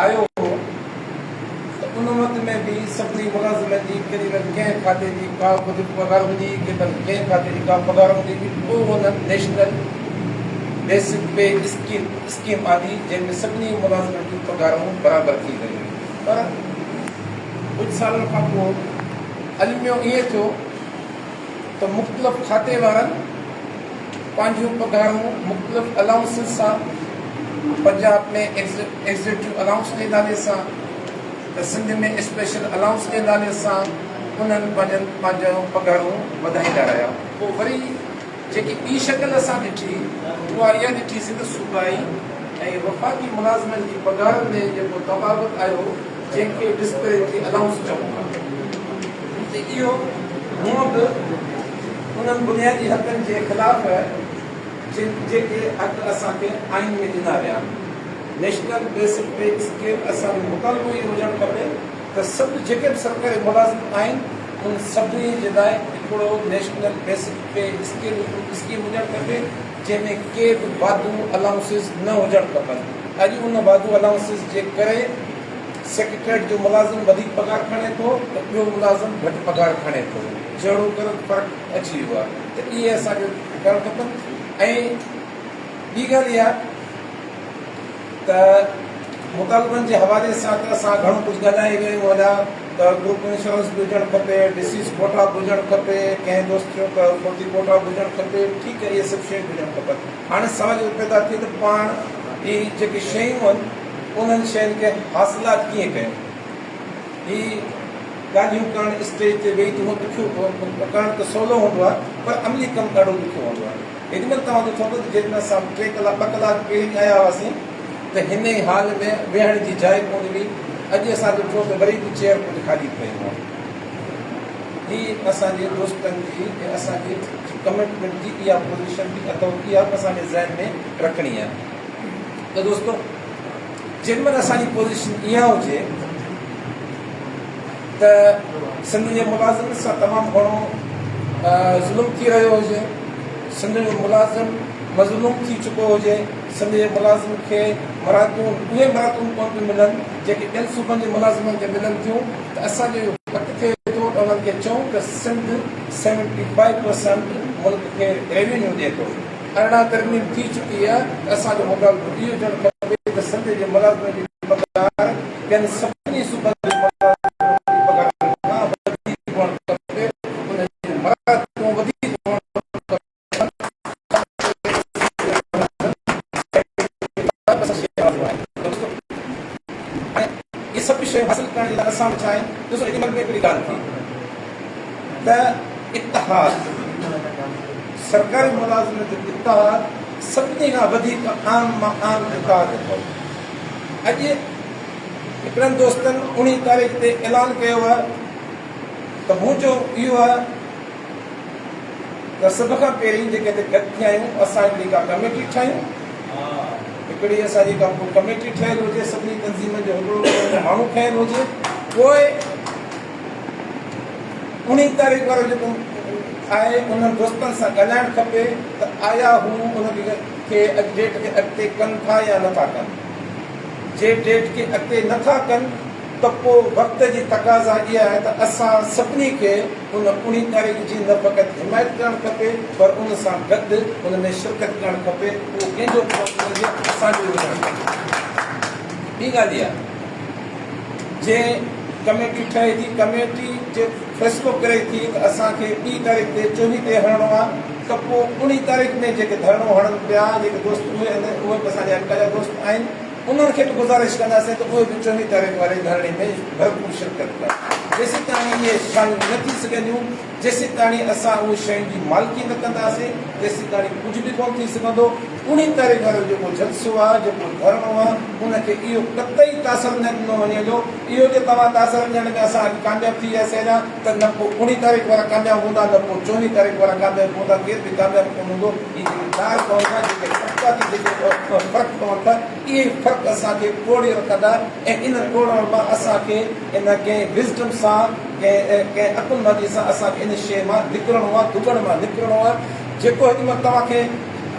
आयो हो त उन वक़्त में बि सभिनी मुलाज़िमनि जी केॾीमहिल कंहिं खाते जी का वधीक पघार हूंदी, केॾीमहिल कंहिं खाते जी का पघार हूंदी हुई, पोइ हुन नेशनल बेसिक पे स्कीम आदि जंहिंमें सभिनी मुलाज़िमनि जूं पघारूं बराबरि थी वयूं। पर कुझु सालनि खां पोइ अलमियो ईअं थियो त मुख़्तलिफ़ खाते वारनि पंहिंजूं पघारूं मुख़्तलिफ़ अलाउंसिस सां, पंजाब में एग्ज़ीक्यूटिव अलाउंस जे नाले सां, त सिंध में स्पेशल अलाउंस जे नाले सां उन्हनि पंहिंजूं पघारूं वधाईंदा रहिया। पोइ वरी जेकी ॿी शकिल असां ॾिठी उहा इहा ॾिठीसीं त सूबाई ऐं वफ़ाक़ी मुलाज़िमनि जी पघारनि में जेको तफ़ावत आयो जंहिंखे डिस्पैरिटी अलाउंस चऊं था, त इहो हूअं बि उन्हनि बुनियादी हक़नि जे ख़िलाफ़ जेके हक़ असांखे आइन में ॾिना विया। नेशनल बेसिक पे स्कीम असांजो मुतालबो इहो हुजणु खपे त सभु जेके बि सरकारी मुलाज़िम आहिनि उन सभिनी जे लाइ हिकिड़ो नेशनल बेसिक पे स्कीम हुजणु खपे जंहिंमें के बि वाधू अलाउंसिस न हुजणु खपनि। अॼु उन वाधू अलाउंसिस जे करे सेक्रेटरीट जो मुलाज़िम वधीक पघार खणे थो त ॿियो मुलाज़िम घटि पघार खणे थो, जहिड़ो करे फ़र्क़ु अची वियो आहे। त इहे असांखे करणु खपनि। ऐं ॿी ॻाल्हि इहा त मुतालबनि जे हवाले सां त असां घणो कुझु ॻाल्हाए विया आहियूं। वॾा त ग्रुप इंश्योरेंस बि हुजणु खपे, डिसीज़ कोटा बि हुजणु खपे, कंहिं दोस्त चयो त फौती कोटा बि हुजणु खपे। ठीकु आहे, इहे सभु शयूं हुजणु खपनि। हाणे सवाल इहो पैदा थिए त पाण ही जेके शयूं आहिनि उन्हनि शयुनि खे हासिलात कीअं कयूं। ही ॻाल्हियूं करणु स्टेज ते वेही त उहो ॾुखियो करणु त सवलो हूंदो आहे, पर अमली कमु ॾाढो ॾुखियो हूंदो आहे। हेॾीमहिल तव्हां ॾिठो त जेॾीमहिल असां 2 कलाक पहिरीं आया हुआसीं त हिन ई हाल में वेहण जी जाइ कोन हुई। अॼु असां ॾिठो त वरी बि चेयर कुझु ख़ाली पयूं आहे। हीअ असांजे दोस्तनि जी ऐं असांजी कमिटमेंट जी इहा पोज़ीशन बि अथव, इहा असांजे ज़हन में रखणी आहे। त दोस्तो, जेॾीमहिल असांजी पोज़ीशन इहा हुजे त सिंध जे मुलाज़िम सां तमामु घणो ज़ुल्म थी रहियो हुजे, सिंध जो मुलाज़िम मज़लूम थी चुको हुजे, सिंध जे मुलाज़िम खे मरातूं उहे मरातूं कोन थियूं मिलनि जेके ॿियनि सूबनि जे मुलाज़िमनि खे मिलनि थियूं, त असांजो इहो हक़ थिए थो त उन्हनि खे चऊं त सिंध 75% मुल्क खे रेवेन्यू ॾिए थो। 18 तरमीम थी चुकी आहे त असांजो मुतालबो इहो हुजणु खपे त सिंध जे मुलाज़िमनि जी पघार ॿियनि सभिनी सूबनि जे हासिल करण जे लाइ असां छा आहे। ॾिसो, हिन में हिकिड़ी ॻाल्हि थी त इतिहाद सरकारी मुलाज़िम जो इतिहाद सभिनी खां वधीक आम इतिहाद अथव। अॼु हिकिड़नि दोस्तनि 19 तारीख़ ते ऐलान कयो आहे त मुंहिंजो इहो आहे त सभ खां पहिरीं जेके हिते गॾु थिया आहियूं असां हिकिड़ी का कमेटी ठाहियूं। हिकिड़ी असांजी का कमेटी ठहियलु हुजे, सभिनी तंज़ीमनि जो हिकिड़ो माण्हू ठहियलु हुजे। पोइ 19 तारीख़ वारो जेको आहे उन्हनि दोस्तनि सां ॻाल्हाइणु खपे त आया हू उन खे डेट खे अॻिते कनि था या नथा कनि। जे डेट खे अॻिते नथा कनि त पोइ वक़्त जी तक़ाज़ा इहा आहे त असां सभिनी खे उन 19 तारीख़ जी न फ़क़ति हिमायत करणु खपे, पर उन सां गॾु उन में शिरकत करणु खपे। उहो कंहिंजो असांजो हुजणु खपे। ॿी ॻाल्हि इहा, जे कमेटी ठहे थी, कमेटी जे फ़ैसिलो करे थी त असांखे 2 तारीख़ ते 24 ते हणणो आहे, त पोइ 19 तारीख़ में जेके धरणो हणनि पिया जेके दोस्त उहे बि असांजा हक़ जा दोस्त आहिनि, उन्हनि खे बि गुज़ारिश कंदासीं त उहे बि 24 तारीख़ वारे धरणे में भरपूर शिरकत कनि। जेसीं ताणी इहे शयूं न थी सघंदियूं, जेसीं ताणी असां उहे शयुनि जी मालिकी न कंदासीं, तेसीं ताणी कुझु बि कोन थी सघंदो। 19 तारीख़ वारो जेको जलसो आहे, जेको धरणो आहे, उनखे इहो कतई तासर न ॾिनो वञे थो। इहो जे तव्हां तासर ॾियण में असां कामयाबु थी वियासीं अञा त न पोइ 19 तारीख़ वारा कामयाबु हूंदा, न पोइ 24 तारीख़ वारा कामयाबु हूंदा, केर बि कामयाबु कोन हूंदो। इहे जेके दाग पवंदा, जेके फ़र्क़ु पवंदा, इहे फ़र्क़ु असांखे तोड़े रखंदा। ऐं इन तोड़ण मां असांखे इन कंहिं विज़डम सां, कंहिं अकुलमंदी सां असांखे इन शइ मां निकिरणो आहे, दुगण मां निकिरणो आहे। जेको हिन महिल तव्हांखे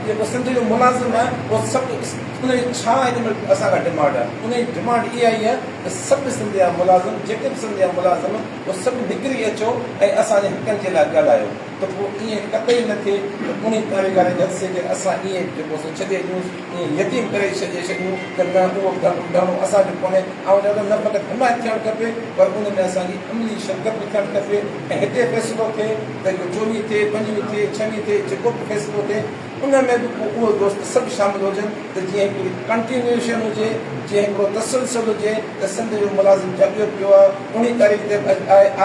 जेको सिंध जो मुलाज़िम आहे उहो सभु उनजी छा हिन महिल असां खां डिमांड आहे? उनजी डिमांड इहा ई आहे त सभु सिंध जा मुलाज़िम, जेके बि सिंध जा मुलाज़िम, उहे सभु निकिरी अचो ऐं असांजे हक़नि जे लाइ ॻाल्हायो। त पोइ ईअं कतई न थिए त उन कारीगार जे हथ ते असां ईअं जेको छॾे ॾियूं, ईअं यतीम करे छॾियूं त न उहो घणो असांजो कोन्हे। ऐं ॾाढो न फ़क़ति हिमायत थियणु खपे, पर उन में असांजी अमली शिरकत बि थियणु खपे ऐं हिते फ़ैसिलो थिए त इहो 24 थिए, 25 थिए, 26 थिए, जेको बि फ़ैसिलो थिए उन में बि उहो दोस्त सभु शामिल हुजनि त जीअं हिकिड़ी कंटिन्यूएशन हुजे, जीअं हिकिड़ो तसलसल हुजे त सिंध जो मुलाज़िम जाॻियो पियो आहे। 19 तारीख़ ते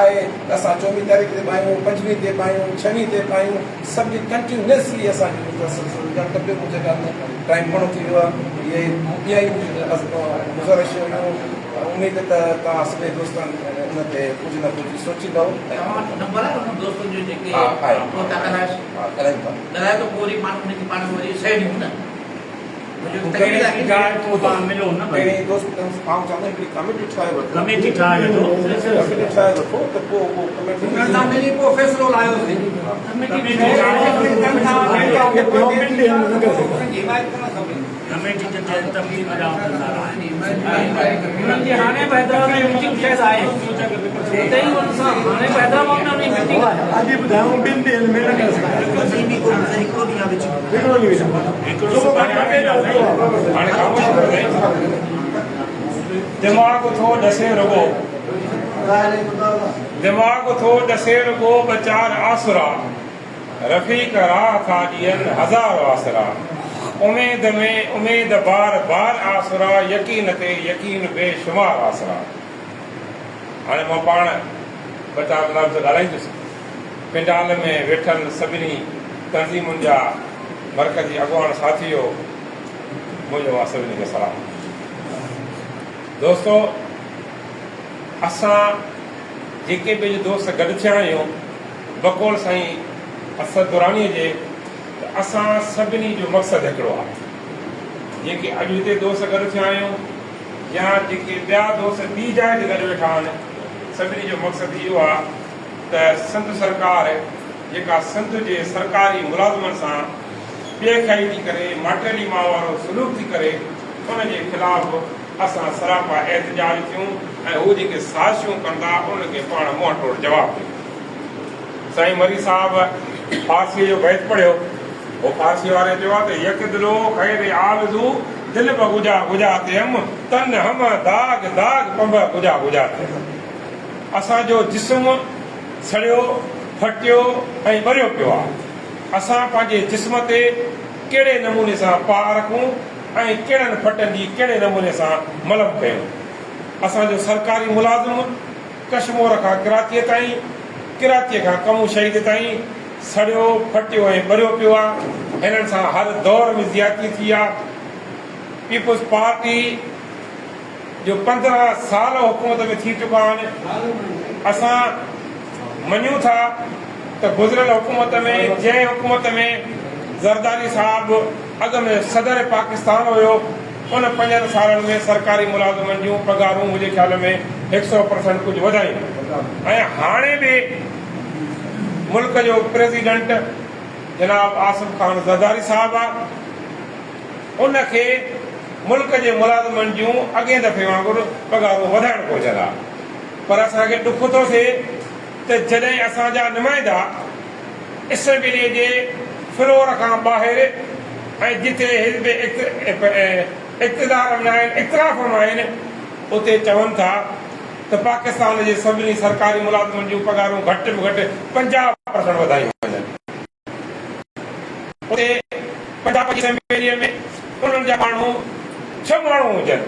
आहे त असां 24 तारीख़ ते पायूं, 25 ते पायूं, 26 ते पायूं, सभु कंटिन्यूसली असांखे तसलसल हुजणु खपे। मुंहिंजे ॻाल्हि में टाइम घणो थी वियो आहे। इहा ई गुज़ारिश हुयूं। उमेद त तव्हां सभई दोस्तनि उन ते कुझु न कुझु सोचींदव। कमेटी ठाहे वठो त पोइ उहो फ़ैसिलो लायोसीं। हाणे हैदराबाद में मीटिंग शायदि आहे, हाणे हैदराबाद में मीटिंग आहे। अॼु ॿुधायूं 2 ॾींहंनि में न करे दिमाग़ थो ॾसे रुगो, दिमाग़ थो ॾसे रुगो ॿचार आसुरा, रफ़ीक राह था ॾियनि हज़ार आसरा, उमेद में उमेद बार बार आसरा, यकीन ते यकीन बेशुमार आसरा। हाणे मां पाण 2-4 लफ़्ज़ ॻाल्हाईंदुसि। पिंडाल में वेठल सभिनी तंज़ीमुनि जा मरकज़ी अॻुवान साथियो, मुंहिंजो आहे सभिनी खे सलाम। दोस्तो, असां जेके बि दोस्त गॾु थिया आहियूं बकौल साईं असद दुरानीअ जे, त असां सभिनी जो मक़सदु हिकिड़ो आहे। जेके अॼु हिते दोस्त गॾु थिया आहियूं या जेके ॿिया दोस्त ॿी जाइ ते गॾु वेठा आहिनि, सभिनी जो मक़सदु इहो आहे त सिंध सरकार जेका सिंध जे सरकारी मुलाज़िमनि सां ॿेखाई थी करे, माटेली मां वारो सलूक थी करे, उनजे ख़िलाफ़ असां सरापा एहतजाज थियूं ऐं हू जेके साज़िशूं कंदा उनखे पाण मुंहं तोड़ जवाबु ॾियूं। साईं मरी साहिबु फारसीअ जो बैत पढ़ियो, वो फारसी वारे चयो आहे त यक दिलो ख़ैर आलज़ू दिल ब गुजा गुजा ते हम तन हम दाग दाग पंब गुजा गुजा ते। असांजो जिस्म सड़ियो, फटियो ऐं ॿरियो पियो आहे। असां पंहिंजे जिस्म ते कहिड़े नमूने सां पाउ रखूं ऐं कहिड़नि फटनि जी कहिड़े नमूने सां मलम कयूं। असांजो सरकारी मुलाज़िम कश्मीर खां कराचीअ ताईं, कराचीअ खां कमू शहीद ताईं सड़ियो, फटियो ऐं ॿरियो पियो आहे। हिननि सां हर दौर में ज़्यादती थी आहे। पीपुल्स पार्टी जो 15 साल हुकूमत में थी चुका आहिनि। असां मञूं था त गुज़िरियल हुकूमत में, जंहिं हुकूमत में ज़रदारी साहिबु अॻ में सदर पाकिस्तान हुयो, उन 5 सालनि में सरकारी मुलाज़िमनि जूं पघारूं मुंहिंजे ख़्याल में 100% कुझु वधायूं। ऐं हाणे बि मुल्क जो प्रेसिडेंट जनाब आसिफ खान ज़रदारी साहिबु आहे, उनखे मुल्क जे मुलाज़िमनि जूं अॻे दफ़े वांगुरु पघारूं वधाइणु घुरिजनि आहे। पर असांखे ॾुख थो थिए त जॾहिं असांजा नुमाइंदा असेंबलीअ जे फ्लोर खां ॿाहिरि ऐं जिथे हिज़्ब इक़्तिदार में आहिनि, इख़्तिलाफ़ में आहिनि, उते चवनि था त पाकिस्तान जे सभिनी सरकारी मुलाज़िमनि जूं पघारूं घटि में घटि 50% वधायूं वञनि। उते पंजाब असेंबलीअ में उन्हनि जा माण्हू 6 माण्हू हुजनि,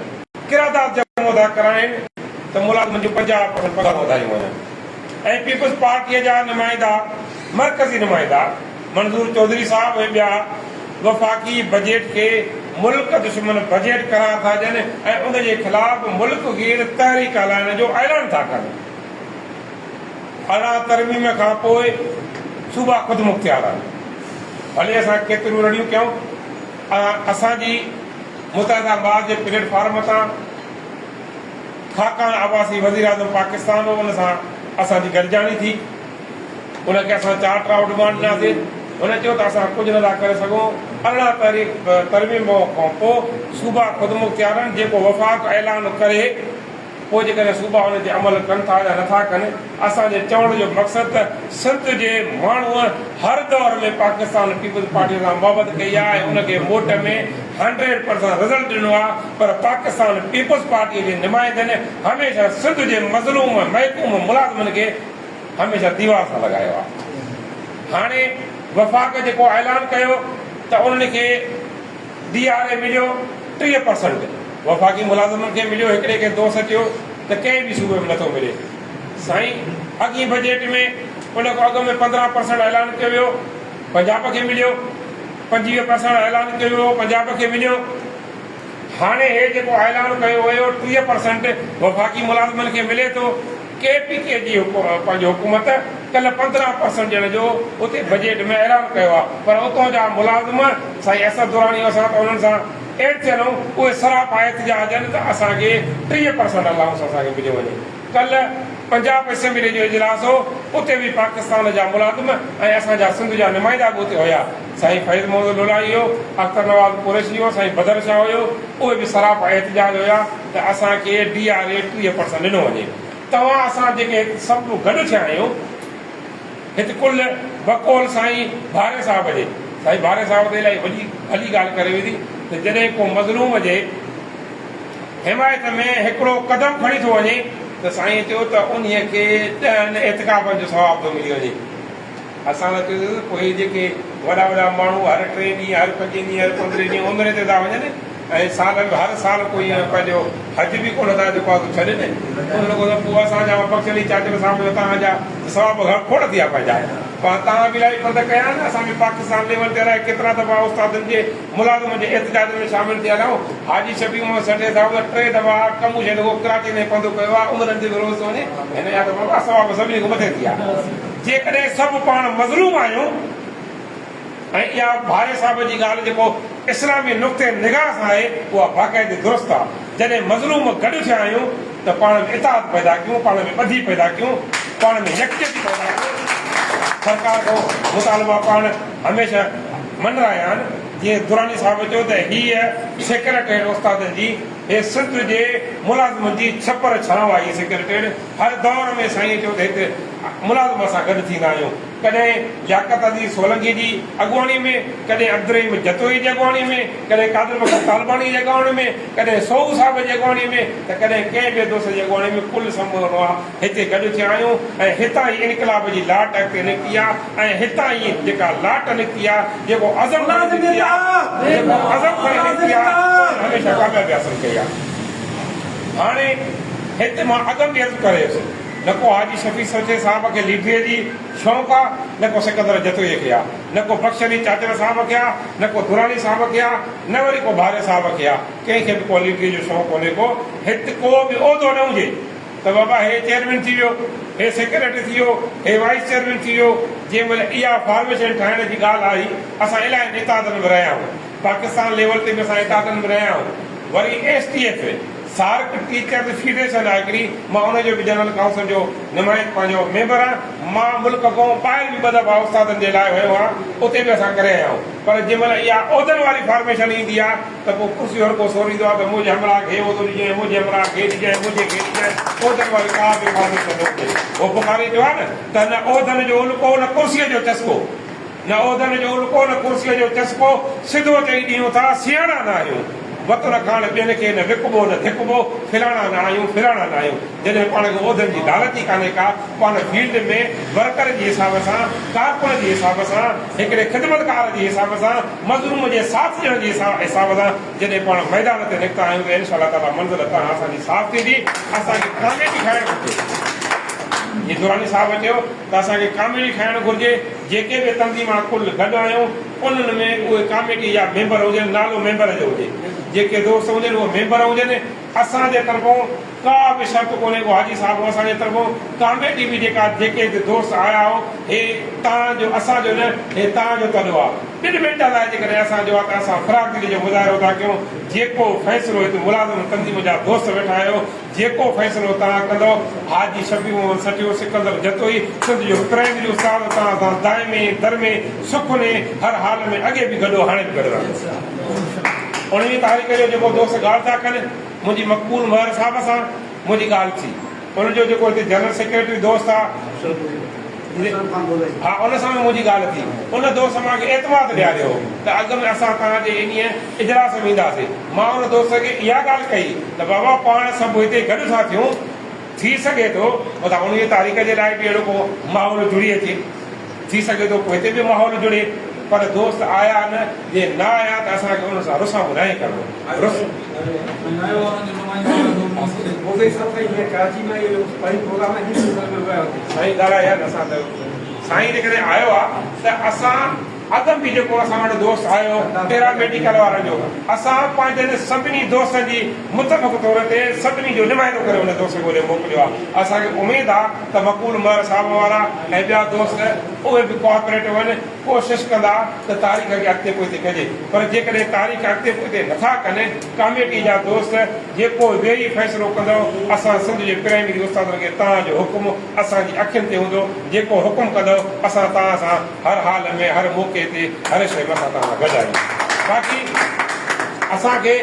किरादाद जमो था कराइनि त मुलाज़िमनि जूं 50% पघारूं वधायूं वञनि। ऐं पीपुल्स पार्टीअ जा नुमाइंदा, मरकज़ी नुमाइंदा मंज़ूर चौधरी साहिब ऐं ॿिया वफ़ाक़ी बजट खे मुल्क दुश्मन बजट करार था ॾियनि ऐं उनजे ख़िलाफ़ मुल्क ग़ैर तहरीक हलाइण जो ऐलान था कनि। 18 तरमीम खां पोइ सूबा ख़ुदि मुख़्तियार आहिनि। भले असां केतिरियूं रड़ियूं कयूं, असांजी मुतहदाबाद जे प्लेटफॉर्म तां खाकान आबासी वज़ीर आज़म पाकिस्तान हो, उन सां असांजी गॾिजाणी थी। उनखे असां 4 डिमांड ॾिनासीं। हुन चयो त असां कुझु नथा करे सघूं, अरिड़हं तारीख़ तरमीम खां पोइ सूबा ख़ुदमुख़्तियारनि जेको वफ़ाक़ ऐलान करे पोइ जेकॾहिं सूबा हुन ते अमल कनि था या नथा कनि, असांजे चवण जो मक़सदु त सिंध जे माण्हूअ हर दौर में पाकिस्तान पीपल्स पार्टी सां मुहबत कई आहे ऐं उनखे वोट में 100% रिज़ल्ट ॾिनो आहे। पर पाकिस्तान पीपल्स पार्टीअ जे नुमाइंदनि हमेशह सिंध जे मज़लूम महकूम मुलाज़िमनि खे हमेशह दीवार सां लॻायो आहे। हाणे वफ़ाक़ जेको ऐलान कयो त उन्हनि खे DRA मिलियो 30%, वफ़ाक़ी मुलाज़िमनि खे मिलियो, हिकिड़े खे दोस्त चयो त कंहिं बि सूबे में नथो मिले। साईं अॻी बजट में उन खां अॻु में 15% ऐलान कयो वियो, पंजाब खे मिलियो, 25% ऐलान कयो वियो, पंजाब खे मिलियो। हाणे हे जेको ऐलान कयो वियो 30% वफ़ाक़ी मुलाज़िमनि खे मिले थो। KPK जी पंहिंजो हुकूमत कल्ह 15% ॾियण जो उते बजट में ऐलान कयो आहे, पर उतां जा मुलाज़िम साईं असद दुरानी असां त उन्हनि सां एड थियल उहे सरापा एहतिजाज आहिनि त असांखे 30% अलाउंस असांखे मिलियो वञे। कल्ह पंजाब असेंबली जो इजलास हो, उते बि पाकिस्तान जा मुलाज़िम ऐं असांजा सिंध जा नुमाइंदा बि उते हुया। साईं फैज़ मोहम्मद लोलाही हो, अख्तर नवाज़ कुरैशी हो, साईं बदर शाह हुयो, उहे बि सरापा एहतिजाज हुया त असांखे DRA 30% ॾिनो वञे। तव्हां असां जेके सभु गॾु थिया आहियूं हिते कुल बकौल साईं भारे साहिब जे, साईं भारे साहिब ते इलाही वॾी भली ॻाल्हि करे वेंदी त जॾहिं को मज़लूम जे हिमायत में हिकिड़ो क़दम खणी थो वञे त साईं चयो त उन्हीअ खे 10 एतिकाफ़नि जो सवाब थो मिली वञे। असां त चयोसीं पोइ जेके वॾा वॾा माण्हू हर 3 ॾींहं हर 5 ॾींहं हर 15 ॾींहं उमिरि ते था वञनि ऐं साल में हर साल कोई पंहिंजो हज बि कोन था जेको आहे छॾनि, उन खां पोइ असांजा बख़्शली चाचर साहिब तव्हांजा सवाब खोड़ थी विया पंहिंजा। पर तव्हां बि इलाही पंध कया आहिनि, असां बि पाकिस्तान लेवल ते अलाए केतिरा दफ़ा उस्तादनि जे मुलाज़िमनि जे एहतिजाज में शामिल थिया आहियूं। हाजी शफ़ी मोहम्मद सटे साहिब 3 दफ़ा कमु छॾे कराची में पंधु कयो आहे, उमिरि ते बि रोज़ वञे, हिन जा त बाबा सवाब सभिनी खां मथे थी विया। जेकॾहिं सभु पाण मज़लूम आहियूं ऐं इहा भारे साहिब जी ॻाल्हि जेको इस्लामी नुक़्ते निगाह सां आहे उहा बाक़ाइदे दुरुस्त आहे। जॾहिं मज़लूम गॾु थिया आहियूं त पाण में इताद पैदा कयूं, पाण में ॿधी पैदा कयूं, पाण में यकजहती पैदा कयूं। सरकार खां मुतालबा पाण हमेशह मन रहिया आहिनि। जीअं दुरानी साहिब चयो त हीअ सेक्रेटरीट उस्तादनि जी हे सिंध जे मुलाज़िमनि जी छपर छांव आहे। सेक्रेटरीट हर दौर में साईं चयो त हिते मुलाज़िम सां गॾु थींदा आहियूं, कॾहिं लियाकत अज़ीज़ सोलंकी जी अॻुवाणी में, कॾहिं अब्दुर्रहीम जतोई जी अॻुवाणी में, कॾहिं कादिर मखदूम तालिबानी जी अॻुवाणी में, कॾहिं सऊद साहिब जी अॻुवाणी में, त कॾहिं कंहिं ॿिए दोस्त जी अॻुवाणी में। कुल समूरो आहे हिते गॾु थिया आहियूं ऐं हितां ई इनकलाब जी लाट अॻिते निकिती आहे ऐं हितां ई जेका लाट निकिती आहे, जेको अज़म निकिती आहे, जेको अज़म करे निकिती आहे, हमेशह कामयाबी हासिल कई आहे। हाणे हिते मां अॻु बि अर्ज़ु करेसि, न को हाजी शफ़ी सचे साहिब खे लीडरीअ जी शौक़ु आहे, न को सिकंदर जतोईअ खे आहे, न को बख़्शली चाचर साहिब खे आहे, न को दुरानी साहिब खे आहे, न वरी को भारे साहिब खे आहे। कंहिंखे बि को लीडरीअ जो शौक़ु कोन्हे को। हिते को बि उहिदो न हुजे त बाबा हे चेयरमैन थी वियो, हे सेक्रेटरी थी वियो, हे वाइस चेयरमैन थी वियो। जंहिं महिल इहा फॉर्मेशन ठाहिण जी ॻाल्हि आई, असां इलाही इतादनि में रहिया आहियूं, पाकिस्तान लेवल ते बि असां इतादनि में रहिया आहियूं। वरी STF सार्क टीचर्स फेडरेशन आहे हिकिड़ी, मां हुनजो बि जनरल काउंसिल जो नुमाइंदो पंहिंजो मेंबर आहियां। मां मुल्क खां ॿाहिरि बि 2 दफ़ा उस्तादनि जे लाइ वियो आहियां, उते बि असां करे आया आहियूं। पर जंहिं महिल इहा उहिदनि वारी फॉर्मेशन ईंदी आहे त पोइ कुर्सी हर को सोरींदो आहे त मुंहिंजे हमरा खे उहिदो ॾिजांइ, मुंहिंजे हमरा खे ॾिजांइ, मुंहिंजे खे ॾिजांइ। उहिदनि वारी का बि फॉर्मेशन न हुजे। उहो बुखारी जो आहे न त न उहिदनि जो उल्को न कुर्सीअ जो चस्को, न उहिदनि जो उल्को न कुर्सीअ जो चस्को, सिधो चई ॾियूं था सियाणा न आहियूं। वतन खाण ॿियनि खे न विकबो न धिकबो, फिराणा न आहियूं, फिराणा न आहियूं। जॾहिं पाण खे उहिदनि जी लालच ई कान्हे का, पाण फील्ड में वर्कर जे हिसाब सां, कारकुन जे हिसाब सां, हिकिड़े ख़िदमतकार जे हिसाब सां, मज़लूम जे साथ ॾियण जे हिसाब सां जॾहिं पाण मैदान ते निकिता आहियूं त इंशाअल्लाह ताला मंज़िल तव्हां असांजी साफ़ थींदी। असांखे कामयाबी खाइणु घुरिजे। जीअं दुरानी साहिब चयो त असांखे कामेडी खाइणु घुरिजे। जेके बि तंज़ीमां कुल गॾु आहियूं उन्हनि में उहे कामेडी जा मेंबर हुजनि, नालो मेंबर जो हुजे, जेके दोस्त हुजनि उहे मेंबर हुजनि। असांजे तरफ़ों का बि शर्त कोन्हे को हाजी साहिब असांजे तरफ़ों कामेडी बि जेके दोस्त आया हो, हे तव्हांजो असांजो न, हे तव्हांजो तॾो आहे। 2 मिंट लाइ जेकॾहिं असांजो आहे त असां फ़राक़ दिली जो मुज़ाहिरो था कयूं। जेको फ़ैसिलो हिते मुलाज़िम तंज़ीम जा दोस्त वेठा आहियो, जेको फ़ैसिलो तव्हां कंदो, हाजी शफ़ी मोहम्मद सटियो सिकंदर जतोई सिंध जो प्राइमरी उस्ताद तव्हां सां दाइमे दरमे सुख ने हर हाल में अॻे बि गॾो हाणे बि गॾु रहंदो। 19 तारीख़ जो जेको दोस्त ॻाल्हि था कनि, मुंहिंजी मक़बूल महर साहिब सां मुंहिंजी ॻाल्हि थी। उनजो जेको हिते जनरल सेक्रेटरी दोस्त आहे, हा, उन सां मुंहिंजी ॻाल्हि थी। उन दोस्त मूंखे एतमाद ॾियारियो त अॻ में असां तव्हांजे इन इजलास में ईंदासीं। मां उन दोस्त खे इहा ॻाल्हि कई त बाबा पाण सभु हिते गॾु था थियूं, थी सघे थो मथां 19 तारीख़ जे लाइ बि अहिड़ो को माहौल जुड़ी अचे, थी सघे थो पोइ हिते बि माहौल जुड़े, पर दोस्त आया न, जे न आया त असांखे उन सां रुसां बुराई करिणो। साईं ॻाल्हाए असां त साईं जेकॾहिं आयो आहे त असां अदब बि जेको असां वटि दोस्त आयो पैरामेडिकल वारनि जो, असां पंहिंजे सभिनी दोस्तनि जी मुतफ़क़ तौर ते सभिनी जो नुमाइंदो करे हुन दोस्त खे मोकिलियो आहे। असांखे उमेदु आहे त मक़बूल महर साहिब वारा ऐं ॿिया दोस्त उहे बि कोऑपरेटिव आहिनि, कोशिशि कंदा त तारीख़ खे अॻिते पोइते कजे। पर जेकॾहिं तारीख़ अॻिते पोइते नथा कनि, कमेटी जा दोस्त जेको वेही फ़ैसिलो कंदो, असां सिंध जे प्राइमरी उस्तादनि खे तव्हांजो हुकुम असांजी अखियुनि ते हूंदो, जेको हुकुम कंदो असां तव्हां सां हर हाल में हर मौक़े ते हर शइ में असां तव्हां गॾु आहियूं। बाक़ी असांखे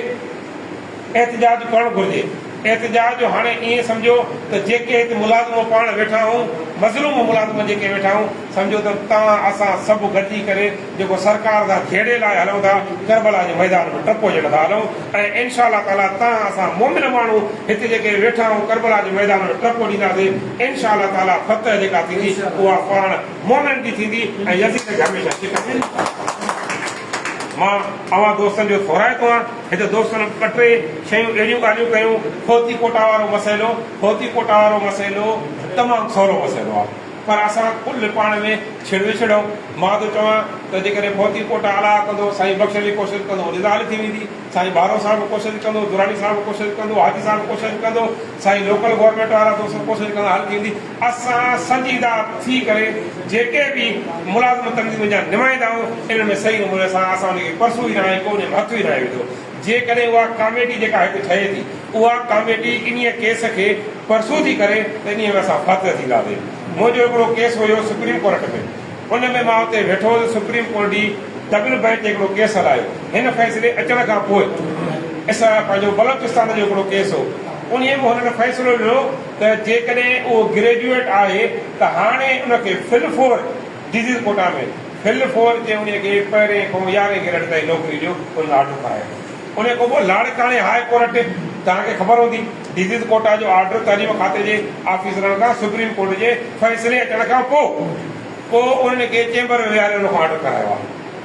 एहतिजाज करणु घुरिजे। एहतिजाज जो हाणे ईअं सम्झो त जेके हिते मुलाज़िम पाण वेठा आहियूं, मज़लूम मुलाज़िम जेके वेठा आहियूं, सम्झो त तव्हां असां सभु गॾिजी करे जेको सरकार सां खेड़े लाइ हलूं था, करबला जे मैदान में टपो ॼण था हलूं, ऐं इनशा अल्लाह ताला तव्हां असां मोमिन माण्हू हिते जेके वेठा आहियूं करबला जे मैदान में टपो ॾींदासीं। इनशा अल्लाह ताला फतह जेका थींदी उहा पाण मोमिन जी थींदी ऐं यज़ीद खे हमेशह शिकस्त। मां अवां दोस्तनि जो थोराइतो आहियां। हिते दोस्तनि ॿ टे शयूं अहिड़ियूं ॻाल्हियूं कयूं। फोती कोटा वारो मसइलो तमामु सवलो मसइलो आहे, पर असां कुल पाण में छिड़ विछड़ूं। मां थो चवां त जेकॾहिं फोती कोटा अला कंदो, साईं बख़्श अली कोशिशि कंदो, रिज़ा थी वेंदी। साईं बारो साहिब कोशिशि कंदो, दुरानी साहिब कोशिशि कंदो, हाजी साहिब कोशिशि कंदो, साईं लोकल गवर्नमेंट वारा दोस्त कोशिशि कंदा, हल थी वेंदी। असां संजीदा थी करे जेके बि मुलाज़िम तंज़ीम जा नुमाइंदा आहियूं, इन में सही नमूने सां असां उनखे परसूं ई न आहे, को उन में हथु ई न आहे विधो। जेकॾहिं उहा कमेटी जेका हिते ठहे थी, उहा कमेटी इन केस खे परसूं थी करे त इन में असां फतह थींदासीं। मुंहिंजो हिकिड़ो केस हुयो सुप्रीम कोर्ट में, उन में मां हुते वेठो हुयुसि। सुप्रीम कोर्ट जी डबल बेंच ते हिकिड़ो केस हलायो। हिन फ़ैसिले अचण खां पोइ असां पंहिंजो बलोचिस्तान जो हिकिड़ो केस हो, उन में हुननि फ़ैसिलो ॾिनो त जेकॾहिं उहो ग्रेजुएट आहे त हाणे उनखे फिल फोर डिजीज़ कोटा में फिल फोर जे उनखे पहिरें खां 11 ग्रेड ताईं नौकिरी ॾियो, उन ऑर्डर करायो। उन खां पोइ लाड़काणे हाई कोर्ट, तव्हांखे ख़बर हूंदी, डिजीज़ कोटा जो ऑर्डर तालीम खाते जे ऑफिसरनि खां सुप्रीम कोर्ट जे फ़ैसिले अचण खां पोइ उन्हनि खे चेंबर में विहारे उन खां ऑर्डर करायो आहे।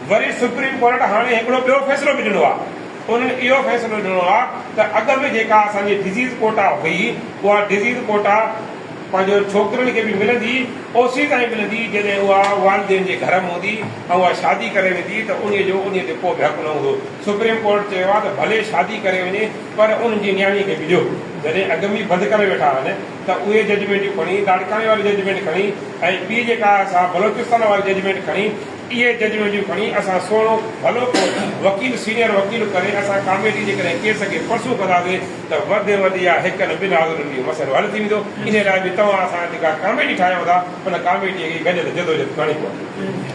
वरी सुप्रीम कोर्ट हाणे हिकिड़ो ॿियो फ़ैसिलो बि ॾिनो आहे। उन्हनि इहो फ़ैसिलो ॾिनो आहे त अॻ में जेका असांजी डिजीज़ कोटा हुई, उहा डिजीज़ कोटा पंहिंजो छोकिरनि खे बि मिलंदी, ओसी ताईं मिलंदी जॾहिं उहा वालदेन जे घर में हूंदी ऐं उहा शादी करे वेंदी त उन ते को बि हक़ु न हूंदो। सुप्रीम कोर्ट चयो आहे त भले शादी करे वञे, पर उनजी न्याणी खे बि ॾियो। जॾहिं अॻ में बंदि करे वेठा आहिनि त उहे जजमेंटियूं खणी, लाड़काणे वारी जजमेंट खणी, ऐं ॿी जेका असां बलोचिस्तान वारी जजमेंट खणी, इहे जजमेंटियूं खणी असां सुहिणो भलो वकील सीनियर वकील करे असां कमेटी जे करे केस खे परसूं कंदासीं त वधि में वधि या हिकु न ॿिनि हाज़ुरनि जो मसइलो हल थी वेंदो। इन लाइ बि तव्हां असां जेका कमेटी ठाहियूं था, उन कमेटीअ खे गॾियल जदोजहद करणी पवंदी।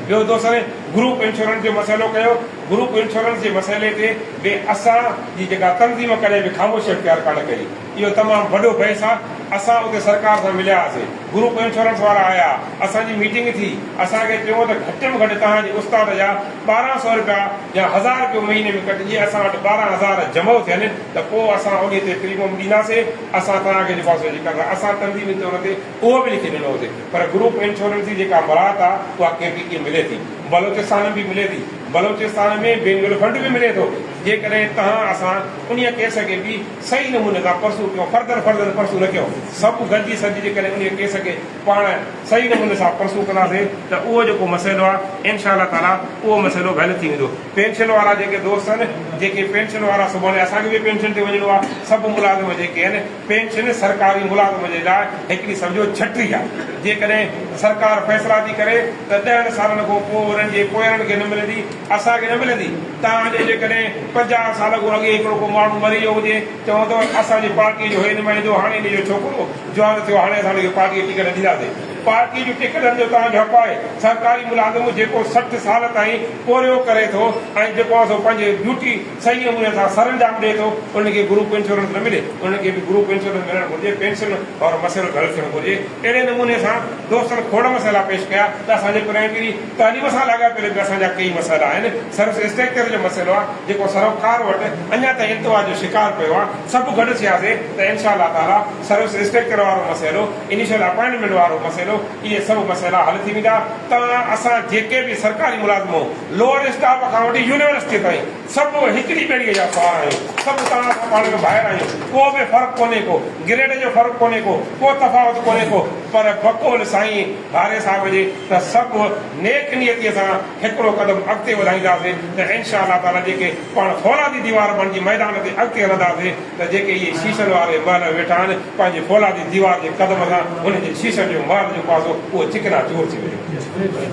ॿियो दोस्तनि, ग्रुप इंश्योरेंस जो मसइलो कयो। ग्रुप इंश्योरेंस जे मसइले ते बि असांजी जेका तंज़ीम कॾहिं बि ख़ामोशी इख्तियार कान कई। इहो तमामु वॾो बहस आहे। असां उते सरकार सां मिलियासीं, ग्रुप इंश्योरेंस वारा आया, असांजी मीटिंग थी, असांखे चयो त घटि में घटि तव्हांजे उस्ताद जा 1200 रुपया या 1000 रुपयो महीने में कटिजे। असां वटि 12000 जमो थियनि त पोइ असां उन ते प्रीमियम ॾींदासीं। असां तव्हांखे जेको आहे जेका असां तंज़ीमी तौर ते उहो बि लिखी ॾिनो हुते। पर ग्रुप इंश्योरेंस जी जेका मराहत आहे उहा कंहिंखे मिले थी, बलोचिस्तान में बि मिले थी, बलोचिस्तान में बेंगुल फंड बि मिले थो। जेकॾहिं तव्हां असां उन केस खे बि सही नमूने सां परसूं कयूं, फर्दर परसूं न कयूं, सभु गॾिजी सॼी करे उन केस खे पाण सही नमूने सां परसूं कंदासीं त उहो जेको मसइलो आहे इनशा अल्लाह ताला उहो मसइलो हल थी वेंदो। पेंशन वारा जेके दोस्त आहिनि, जेके पेंशन वारा सुभाणे असांखे बि पेंशन ते वञिणो आहे, सभु मुलाज़िम जेके आहिनि, पेंशन सरकारी मुलाज़िम जे लाइ हिकिड़ी सम्झो छटी आहे। जेकॾहिं सरकार फ़ैसिला थी करे त 10 सालनि खां पोइ उन्हनि जे पोयरनि खे न मिलंदी, असांखे न मिलंदी। तव्हांजे जेकॾहिं 50 साल खां अॻे हिकिड़ो को माण्हू मरी वियो हुजे चवंदो असांजी पार्टी जो हे नुमाइंदो हाणे हिन जो छोकिरो जवान थियो हाणे असां पार्टी टिकट ॾींदासीं पार्टी जो टिकटनि जो तव्हांजो हक़ आहे सरकारी मुलाज़िम जेको 60 साल ताईं कोरियो करे थो ऐं जेको आहे पंहिंजे ड्यूटी सही नमूने सां सरंजाम ॾिए थो उनखे ग्रुप इंश्योरेंस न मिले उनखे बि ग्रुप इंश्योरेंस मिलणु घुरिजे पेंशन और मसइलो हल थियणु घुरिजे अहिड़े नमूने सां दोस्तनि खोड़ मसइला पेश कया त असांजे प्राइमरी तालीम सां लाॻापियल बि असांजा कई मसइला आहिनि सर्विस इंस्पेक्टर जो मसइलो आहे जेको सरोकार वटि अञा ताईं इंतवा जो शिकार पियो आहे सभु गॾु थियासीं त इनशा अल्लाह ताला सर्विस इंस्पेक्टर वारो मसइलो इनिशियल अपॉइंटमेंट वारो मसइलो इहे सभु मसइला हल थी वेंदा तव्हां असां जेके बि सरकारी मुलाज़िमो लोअर स्टाफ खां वठी यूनिवर्सिटी ताईं सभु हिकिड़ी ॿेड़ीअ जा सवार आहियूं सभु तव्हां सां पाण में ॿाहिरि आहियूं को बि फ़र्क़ु कोन्हे को ग्रेड जो फ़र्क़ु कोन्हे को तफ़ावत कोन्हे को पर बक़ौल साईं भारे साहिब जे त सभु नेक नियतीअ सां हिकिड़ो क़दम अॻिते वधाईंदासीं त इनशा अल्लाह ताला जेके पाण फौलादी दीवार बणिजी मैदान ते अॻिते हलंदासीं त जेके इहे शीशनि वारे महल वेठा आहिनि पंहिंजे फौलादी दीवार जे क़दम सां हुनजे शीशनि जो महल जो पासो उहो चिकना चूर थी वियो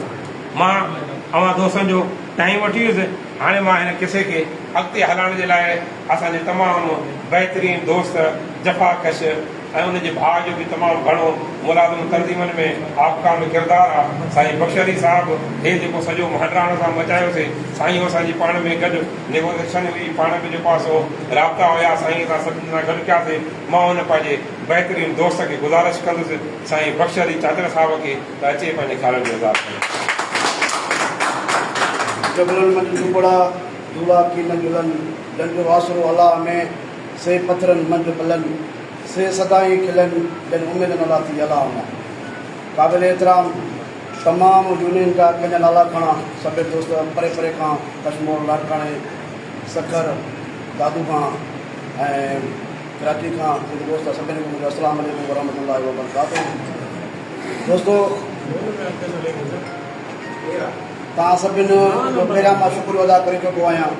मां अवां दोस्तनि जो टाइम वठी वियुसि हाणे मां हिन किसे खे अॻिते हलाइण जे लाइ असांजे तमामु बहितरीनु दोस्त जफ़ाकश ऐं उनजे भाउ जो बि तमामु घणो मुलाज़िम तंज़ीमनि में आपका में किरदारु आहे साईं बख़्शरी साहिबु हे जेको सॼो महंडराण सां मचायोसीं साईं असांजी पाण में गॾु नेगोशिएशन हुई पाण में जेको आहे सो राब्ता हुया साईं सां सभिनी सां गॾु कयासीं मां हुन पंहिंजे बहितरीनु दोस्त खे गुज़ारिश कंदुसि साईं बख़्शरी चादर साहिब खे त अचे पंहिंजे ख़्यालनि जो इज़हार करे जबलन मंझि टुकड़ा दूल्हा की न जुलन डंडो आसरो अलाह में से पत्थरन मंझि बलन से सदाई खिलन जन उम्मीद नाला थी अलाह में क़ाबिल एहतराम तमामु यूनियन जा पंहिंजा नाला खणा सभु दोस्त परे परे खां कश्मीर लाड़काणे सखर दादू खां ऐं कराची खां जेके दोस्त सभिनी खे मुंहिंजो अस्सलाम वालेकुम वरहमतुल्लाहि वबरकातुहू दोस्तो तव्हां सभिनि जो पहिरियां मां शुक्र अदा करे चुको आहियां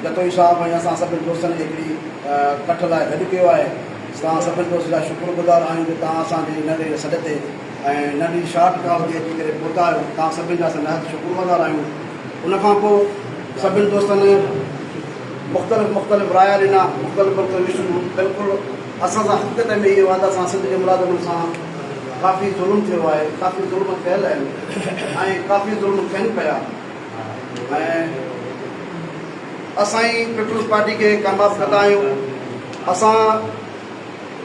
जतोई साहिबु ऐं असां सभिनि दोस्तनि खे हिकिड़ी कठ लाइ गॾु कयो आहे तव्हां सभिनि दोस्त जा शुक्रगुज़ार आहियूं कि तव्हां असांजे नंढे सॾ ते ऐं नंढी शार्ट कॉल ते अची करे पहुता आहियो तव्हां सभिनि जा असां नहायत शुक्रगुज़ार आहियूं उनखां पोइ सभिनि दोस्तनि मुख़्तलिफ़ राय ॾिना मुख़्तलिफ़ विषय बिल्कुलु असां सां हक़ीक़त में इहे वादा असां सिंध जे मुलाज़िमनि सां काफ़ी ज़ुल्म थियो आहे काफ़ी ज़ुल्म कयल आहिनि ऐं काफ़ी ज़ुल्म थियनि पिया ऐं असां ई पीपुल्स पार्टी खे कामयाबु कंदा आहियूं असां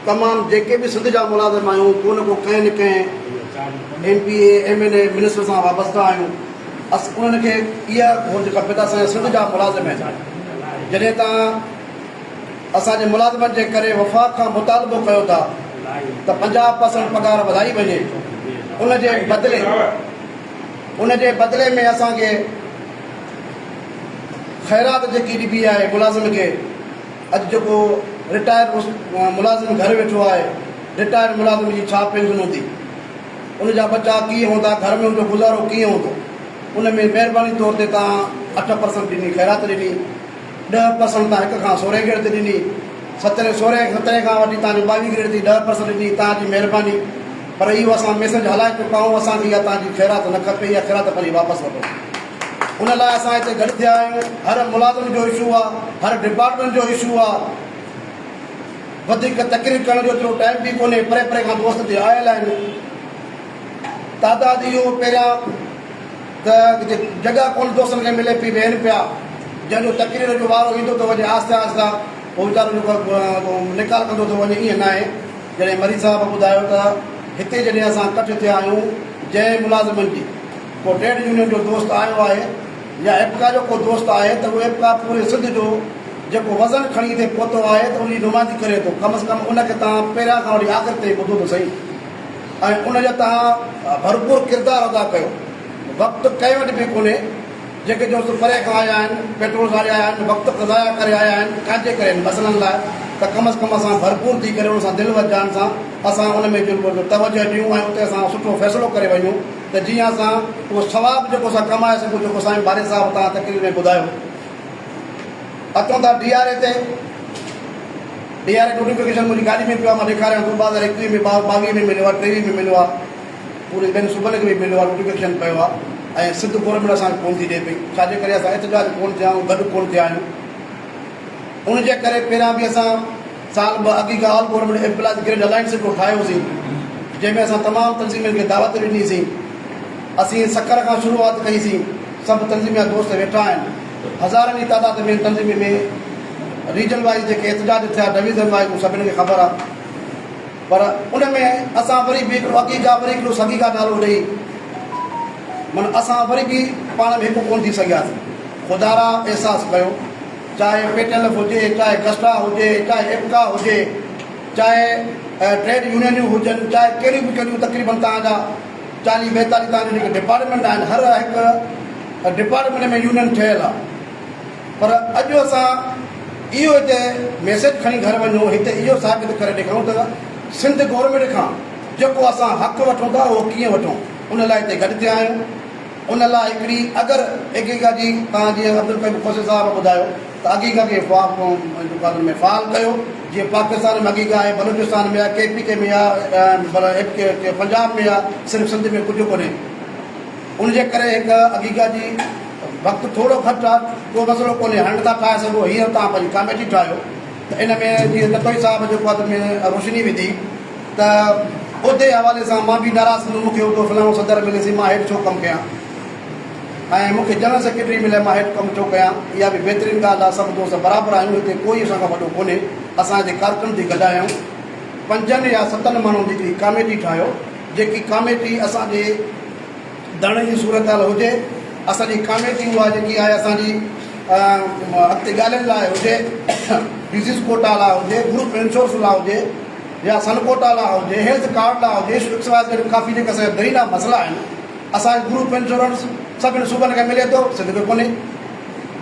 तमामु जेके बि सिंध जा मुलाज़िम आहियूं को न को कंहिं न कंहिं MPA MLA मिनिस्टर सां वाबस्ता आहियूं उन्हनि खे इहा हुजणु खपे त असांजा सिंध जा मुलाज़िम आहिनि जॾहिं तव्हां असांजे मुलाज़िमनि जे करे वफ़ाक़ खां मुतालबो कयो था त 50% पघार वधाई वञे उनजे बदिले में असांखे ख़ैरात जेकी ॾिबी आहे मुलाज़िम खे अॼु जेको रिटायर मुलाज़िम घर वेठो आहे रिटायर मुलाज़िम जी छा पेंशन हूंदी उनजा बच्चा कीअं हूंदा घर में उनजो गुज़ारो कीअं हूंदो उन में महिरबानी तौर ते तव्हां 8% ॾिनी ख़ैरात ॾिनी 10% तव्हां 1 खां 16 ग्रेड ते ॾिनी 17 खां वठी तव्हांजी 22 ग्रेड थी 10% ॾिनी तव्हांजी महिरबानी पर इहो असां मैसेज हलाए चुका आहियूं असांखे इहा तव्हांजी ख़ैरात न खपे इहा ख़ैरात पंहिंजी वापसि वठो उन लाइ असां हिते गॾु थिया आहियूं हर मुलाज़िम जो इशू आहे हर डिपार्टमेंट जो इशू आहे वधीक तकरीर करण जो एतिरो टाइम बि कोन्हे परे परे खां दोस्त ते आयल आहिनि तादाद इहो पहिरियां त जॻह कोन दोस्तनि खे मिले पई वेहनि पिया जंहिंजो तकरीर जो वारो ईंदो थो वञे आहिस्ते आहिस्ते पोइ वीचारो जेको निकाल कंदो थो वञे ईअं न आहे जॾहिं मरीज़ साहिबु ॿुधायो त हिते जॾहिं असां इकठि थिया आहियूं जंहिं मुलाज़िमनि जी को ट्रेड यूनियन जो दोस्त आयो आहे या एपका जो को दोस्त आहे त उहो एपका पूरे सिंध जो जेको वज़न खणी हिते पहुतो आहे त उनजी नुमाइंदी करे थो कम से कम उनखे तव्हां पहिरियां खां वठी आख़िर ताईं ॿुधो त सही ऐं उनजो तव्हां भरपूर किरदारु अदा कयो वक़्तु कंहिं वटि बि कोन्हे जेके दोस्त परे खां आया आहिनि पेट्रोल सां आया आहिनि वक़्तु ज़ाया करे आया आहिनि कांजे करे मसइलनि लाइ त कम से कम असां भरपूर थी करे उन सां दिलि वजान सां असां उन में तवजो ॾियूं ऐं उते असां सुठो फ़ैसिलो करे वञूं त जीअं असां उहो सवाबु जेको असां कमाए सघूं जेको साईं बारे साहिबु तव्हां तकरीर में ॿुधायो अचूं था DRA ते DRA नोटिफिकेशन मुंहिंजी गाॾी में पियो आहे मां ॾेखारियां थो 2021 में 22 में मिलियो आहे 23 में मिलियो आहे पूरे ॿियनि सूबनि खे बि मिलियो आहे नोटिफिकेशन पियो आहे ऐं सिंध गवर्नमेंट असांखे कोन थी ॾिए पई छाजे करे असां एतिजाज कोन थिया आहियूं गॾु कोन थिया आहियूं उनजे करे पहिरियां बि असां साल ॿ अॻी खां all government employees grade alliance हिकिड़ो ठाहियोसीं, जंहिंमें असां तमामु तंज़ीमुनि खे दावत ॾिनीसीं। असीं सकर खां शुरूआत कईसीं, सभु तंज़ीम जा दोस्त वेठा आहिनि, हज़ारनि जी तादाद में तंज़ीम में रीजन वाइज़ जेके एहतजाज थिया, डिवीज़न वाइज़ उहो सभिनी खे ख़बर आहे। पर उन में असां वरी बि हिकिड़ो अॻी खां वरी हिकिड़ो सॻी खां नालो ॾेई माना असां वरी बि पाण में हिकु कोन थी सघियासीं। ख़ुदारा अहसासु कयो, चाहे पेटल हुजे, चाहे गस्टा हुजे, चाहे एपका हुजे, चाहे ट्रेड यूनियनियूं हुजनि, चाहे कहिड़ियूं बि कहिड़ियूं तक़रीबन तव्हांजा 40-42 तव्हांजा जेके डिपार्टमेंट आहिनि, हर हिकु डिपार्टमेंट में यूनियन ठहियलु आहे। पर अॼु असां इहो हिते मैसेज खणी घर वञूं, हिते इहो साबित करे ॾेखारूं त सिंध गवर्नमेंट खां जेको असां हक़ु वठूं था उहो कीअं वठूं, उन लाइ हिते गॾु थिया आहियूं। उन लाइ हिकिड़ी अगरि एकीका जी तव्हां जीअं अब्दुल कयूम खोसे साहिब ॿुधायो त अॻीका खे में फ़ाल कयो, जीअं पाकिस्तान में अॻीका आहे, बलूचिस्तान में आहे, KPK में आहे, पंजाब में आहे, सिर्फ़ु सिंध में कुझु कोन्हे। उनजे करे हिकु अॻीका जी वक़्तु थोरो घटि आहे, को मसइलो कोन्हे, हाणे था ठाहे सघो। हींअर तव्हां पंहिंजी कमेटी ठाहियो त इन में जीअं नतोई साहिब जेको आहे में रोशनी विधी त उहिदे हवाले सां मां बि नाराज़ थींदुमि, मूंखे उहिदो फलाणो सदर मिलेसीं, मां हेठि छो कमु कयां, ऐं मूंखे जनरल सेक्रेटरी मिले मां हेठि कमु छो कयां। इहा बि बहितरीनु ॻाल्हि आहे, सभु दोस्त बराबरि आहियूं, हिते कोई असां खां वॾो कोन्हे। असां हिते कारकुन थी गॾायूं, 5 या 7 माण्हुनि जी हिकिड़ी कमेटी ठाहियो, जेकी कमेटी असांजे धरणे जी सूरत हाल हुजे। असांजी कमेटी उहा जेकी आहे असांजी अॻिते ॻाल्हाइण लाइ हुजे, डिज़ीज़ कोटा लाइ हुजे, ग्रुप इंश्योरेंस लाइ हुजे, या सन कोटा लाइ हुजे, हेल्थ कार्ड लाइ हुजे, काफ़ी जेके असांजा दरीना मसइला आहिनि। असांजो ग्रुप इंश्योरेंस सभिनी सूबनि खे मिले थो, सिंध खे कोन्हे।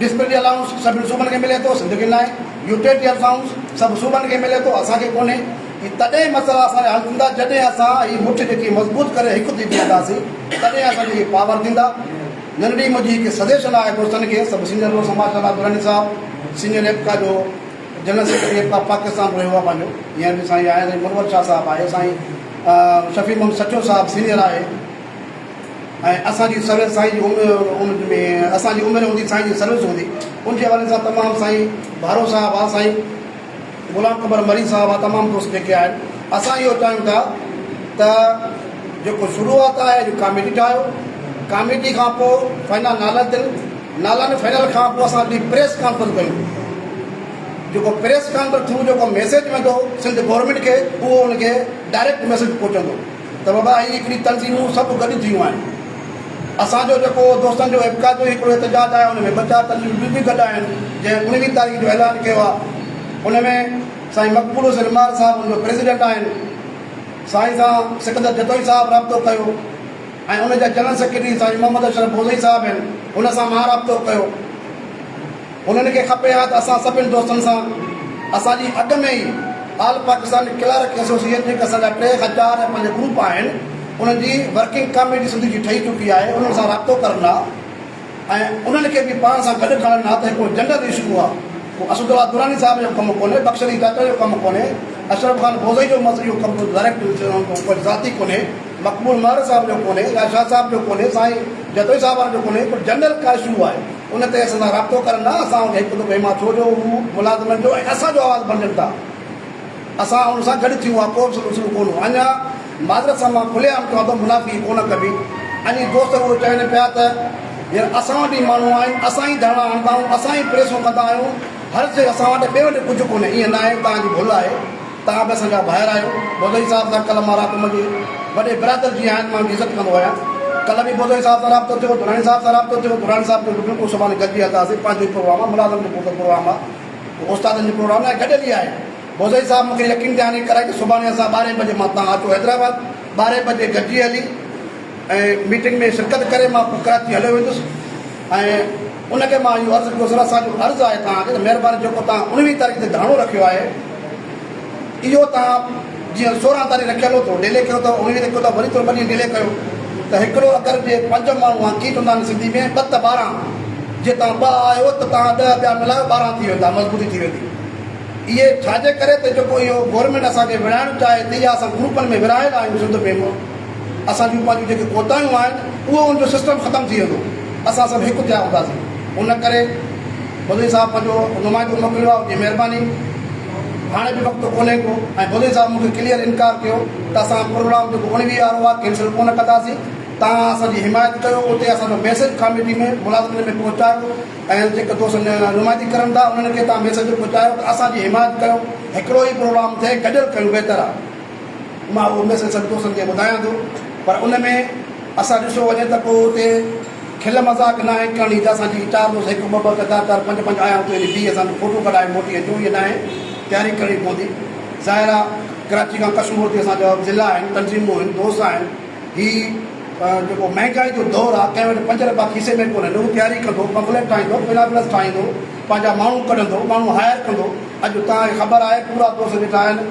डिस्पेरिटी अलाउंस सभिनी सूबनि खे मिले थो, सिंध खे न आहे। यूटिलिटी अलाउंस सभु सूबनि खे मिले थो, असांखे कोन्हे। तॾहिं मसइला असांजा हल थींदा जॾहिं असां हीअ मुठ जेकी मज़बूत करे हिकु थी बीहंदासीं, तॾहिं असांजी पावर थींदा। नंढड़ी मुंहिंजी हिकु सजेशन आहे दोस्तनि खे, सभु सीनियर समाज साला दुरानी साहिबु सीनियर एपका जो जनरल सेक्रेटरी एपका पाकिस्तान रहियो आहे पंहिंजो, हींअर बि साईं आहे, साईं मुनवर शाह साहिबु आहे, साईं शफ़ी मोहम्मद सचो साहिबु सीनियर आहे, ऐं असांजी सर्विस साईं जी उमिरि में असांजी उमिरि हूंदी, साईं जी सर्विस हूंदी, उनजे हवाले सां तमामु साईं भारो साहिबु आहे, साईं गुलाम कबर मरी साहिबु आहे, तमामु दोस्त जेके आहिनि। असां इहो चाहियूं था त जेको शुरूआत आहे जो कमेटी ठाहियो, कमेटी खां पोइ फाइनल नाला थियनि, नालनि फाइनल खां पोइ असां प्रेस कॉन्फ्रेंस कयूं, जेको प्रेस कॉन्फ्रेंस थ्रू जेको मैसेज वेंदो सिंध गवर्नमेंट खे, उहो उनखे डायरेक्ट मैसेज पहुचंदो त बाबा हीअ हिकिड़ी तंज़ीमूं सभु गॾु थियूं आहिनि। असांजो जेको दोस्तनि जो एपका जो हिकिड़ो एहतजाज आहे, उन में 2-4 तंज़ीमूं बि गॾु आहिनि, जंहिं 19 तारीख़ जो ऐलान कयो आहे। उन में साईं मक़बूल हुसैन मार साहिबु उनजो प्रेसिडेंट आहिनि, साईं सां सिकंदर जतोई साहिबु राब्तो कयो, ऐं उनजा जनरल सेक्रेटरी साईं मोहम्मद अशरफ बोज़ई साहिबु आहिनि, हुन सां मां राब्तो कयो। उन्हनि खे खपे हा त असां सभिनि दोस्तनि सां असांजी अॻु में ई ऑल पाकिस्तान क्लर्क एसोसिएशन जेके असांजा 3,000 ऐं 5 ग्रुप आहिनि, उन्हनि जी वर्किंग कमेटी सिंध जी ठही चुकी आहे, उन्हनि सां राब्तो करणु आहे, ऐं उन्हनि खे बि पाण सां गॾु खणणु आहे त हिकिड़ो जनरल इशू आहे। असदुल्ला दुरानी साहिब जो कमु कोन्हे, बख्शली चाचा जो कमु कोन्हे, अशरफ ख़ान बोज़ई जो मसइलो कमु डायरेक्ट कोई ज़ाती कोन्हे, मक़बूल मार साहिब जो कोन्हे, या शाह साहिब जो कोन्हे, साईं जतोई साहिब जो कोन्हे, पर जनरल का इशू आहे, उन ते असां सां राब्तो करणु आहे। असां हिकु दफ़ो मां छो जो हू मुलाज़िमनि जो ऐं असांजो आवाज़ु बणजनि था, असां हुन सां गॾु थियूं आहे, को बि मसइलो कोन्हे। अञा माज़रत सां मां खुलियाम चवां थो, मुनाफ़ी कोन कबी। अञा दोस्त उहो चवनि पिया त हींअर असां वटि ई माण्हू आहिनि, असां ई धरणा हणंदा आहियूं, असां ई प्रेसूं कंदा आहियूं, हर शइ असां वटि ॿिए वटि कुझु कोन्हे। ईअं न आहे, तव्हांजी भुल आहे, तव्हां बि असांजा ॿाहिरि आहियो। बोज़ई साहिब सां कल्ह मां राति मुंहिंजे वॾे बिरादर जीअं आहिनि, मां इज़त कंदो आहियां। कल्ह बि बोज़ई साहिब सां राब्तो थियो, दुरानी साहिब सां राब्तो थियो, दुरानी साहिब जो बिल्कुलु सुभाणे गॾिजी हलंदासीं, पंहिंजो प्रोग्राम आहे, मुलाज़िम जो प्रोग्राम आहे, उस्तादनि जो प्रोग्राम आहे, गॾियली आहे। बोज़ई साहिब मूंखे यकीन ध्यानु कराए कि सुभाणे असां 12 बजे मां तव्हां अचो हैदराबाद, 12 बजे गॾिजी हली ऐं मीटिंग में शिरकत करे मां कराची हलियो वेंदुसि। ऐं उनखे मां इहो अर्ज़ु कयो, सर असांजो अर्ज़ु आहे तव्हांखे त महिरबानी जेको तव्हां 19 तारीख़ ते धरणो रखियो आहे, इहो तव्हां जीअं 16 तारीख़ रखियलु हो, डिले कयो अथव, 19 ते कयो अथव, वरी 2 ॾींहं डिले कयो त हिकिड़ो अगरि जे 5 माण्हू आहे कीट हूंदा आहिनि सिंधी में, 2 त 12, जे तव्हां 2 आहियो त तव्हां 10 ॿिया मिलायो, 12 थी वेंदा, मज़बूती थी वेंदी। इहे छाजे करे त जेको इहो गवर्नमेंट असांखे विराइणु चाहे थी, या असां ग्रुपनि में विरायल आहियूं सिंध में, असांजूं पंहिंजूं जेके कोताहियूं आहिनि, उहो उनजो सिस्टम ख़तमु थी वेंदो, असां सभु हिकु थिया हूंदासीं। उन करे बुधई साहब पंहिंजो नुमाइंदो मोकिलियो आहे, जी महिरबानी। हाणे बि वक़्तु कोन्हे को, ऐं बुधई साहब मूंखे क्लियर इनकार कयो त असां प्रोग्राम जेको 19 वारो आहे कैंसिल कोन कंदासीं। तव्हां असांजी हिमायत कयो, उते असांजो मैसेज कमेटी में मुलाज़िमनि में पहुचायो, ऐं जेके दोस्त नुमाइंदी करनि था उन्हनि खे तव्हां मैसेज पहुचायो त असांजी हिमायत कयो, हिकिड़ो ई प्रोग्राम थिए, गॾियल कयूं बहितर आहे। मां उहो मैसेज सभु दोस्तनि खे ॿुधायां थो, पर उन में असां ॾिसो वञे त पोइ उते खिल मज़ाक न आहे करणी त असांजी 4 दोस्त 1 2 4 4 5 5 आया हुते वरी बीह असांजो फोटो कढाए मोटी अचूं, इहे न आहे, तयारी करणी पवंदी। ज़ाहिर आहे कराची खां कश्मीर ते असांजा ज़िला आहिनि, तंज़ीमूं आहिनि, दोस्त आहिनि। हीउ जेको महांगाई जो दौरु आहे, कंहिं वटि 5 रुपया खीसे में कोन्हे, उहो तयारी कंदो, पम्पलेट ठाहींदो, पिलाप्लस ठाहींदो, पंहिंजा माण्हू कढंदो, माण्हू हायर कंदो। अॼु तव्हांखे ख़बर आहे पूरा दोस्त वेठा आहिनि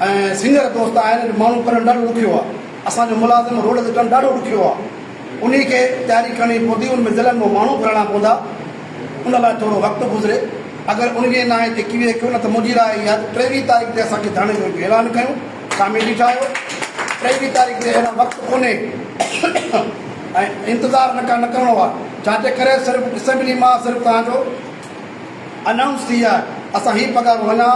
ऐं सिंगर दोस्त आहिनि, माण्हू करणु ॾाढो ॾुखियो आहे। असांजो मुलाज़िम रोड ते करणु ॾाढो ॾुखियो आहे, उन खे तयारी करणी पवंदी, उन में ज़िलनि में माण्हू भरणा पवंदा, उन लाइ थोरो वक़्तु गुज़रे। अगरि उणिवीह न आहे त 21 कयूं, न त मुंहिंजी राय इहा 23 तारीख़ ते असांखे धरणे जो ऐलान कयूं, कमेटी ठाहियो। 23 तारीख़ ते अहिड़ा वक़्तु कोन्हे ऐं इंतज़ारु न करिणो आहे, छाजे करे सिर्फ़ु असेंबली मां सिर्फ़ु तव्हांजो अनाउंस थी आहे। असां हीअ पघार अञा